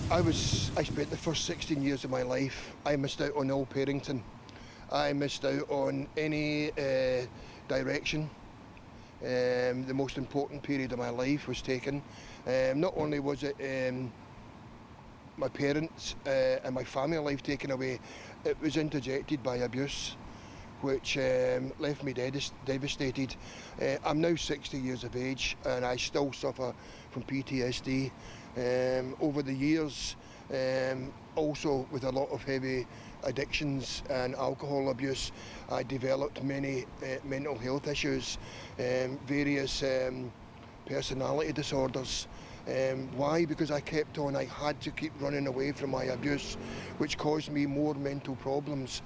I spent the first 16 years of my life, I missed out on all parenting. I missed out on any direction. The most important period of my life was taken. Not only was it my parents and my family life taken away, it was interjected by abuse, which left me devastated. I'm now 60 years of age and I still suffer from PTSD. Over the years, also with a lot of heavy addictions and alcohol abuse, I developed many mental health issues, various personality disorders. Why? Because I kept on, I had to keep running away from my abuse, which caused me more mental problems.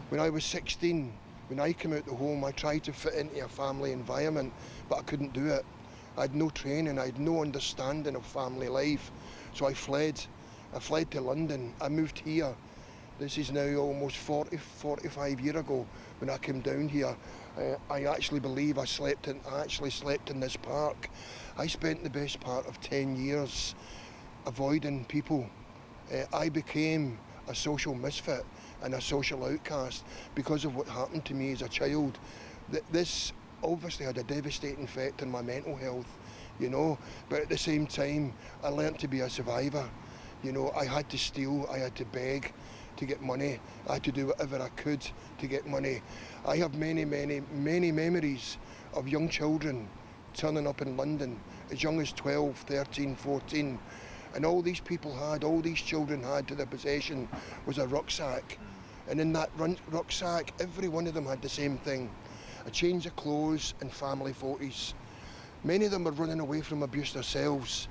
When I was 16, when I came out the home, I tried to fit into a family environment, but I couldn't do it. I had no training, I had no understanding of family life, so I fled. I fled to London, I moved here. This is now almost 45 years ago when I came down here. I actually believe I actually slept in this park. I spent the best part of 10 years avoiding people. I became a social misfit and a social outcast because of what happened to me as a child. This obviously had a devastating effect on my mental health, you know, but at the same time, I learnt to be a survivor. You know, I had to steal, I had to beg to get money. I had to do whatever I could to get money. I have many memories of young children turning up in London as young as 12, 13, 14. And all these children had to their possession was a rucksack. And in that rucksack, every one of them had the same thing: a change of clothes and family photos. Many of them were running away from abuse themselves.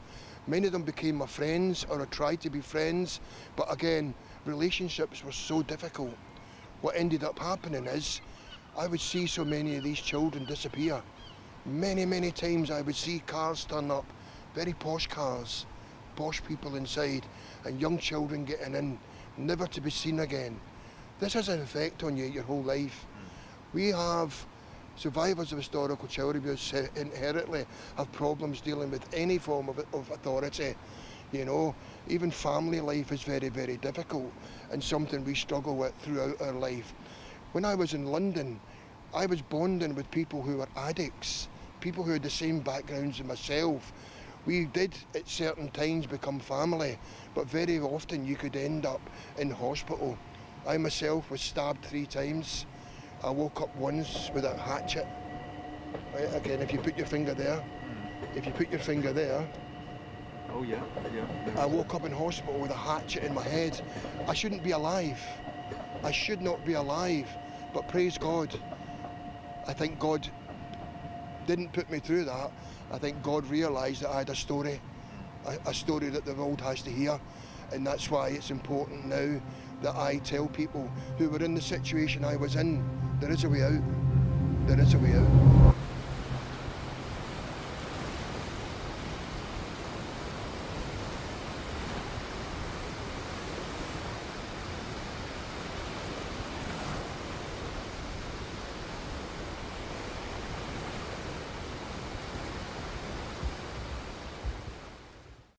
Many of them became my friends, or I tried to be friends, but again, relationships were so difficult. What ended up happening is, I would see so many of these children disappear. Many times I would see cars turn up, very posh cars, posh people inside, and young children getting in, never to be seen again. This has an effect on you your whole life. We have survivors of historical child abuse inherently have problems dealing with any form of authority. You know, even family life is very difficult and something we struggle with throughout our life. When I was in London, I was bonding with people who were addicts, people who had the same backgrounds as myself. We did at certain times become family, but very often you could end up in hospital. I myself was stabbed 3 times. I woke up once with a hatchet. Right, again, if you put your finger there, Oh yeah. I woke up in hospital with a hatchet in my head. I shouldn't be alive. I should not be alive, but praise God. I think God didn't put me through that. I think God realised that I had a story that the world has to hear, and that's why it's important now that I tell people who were in the situation I was in, there is a way out. There is a way out.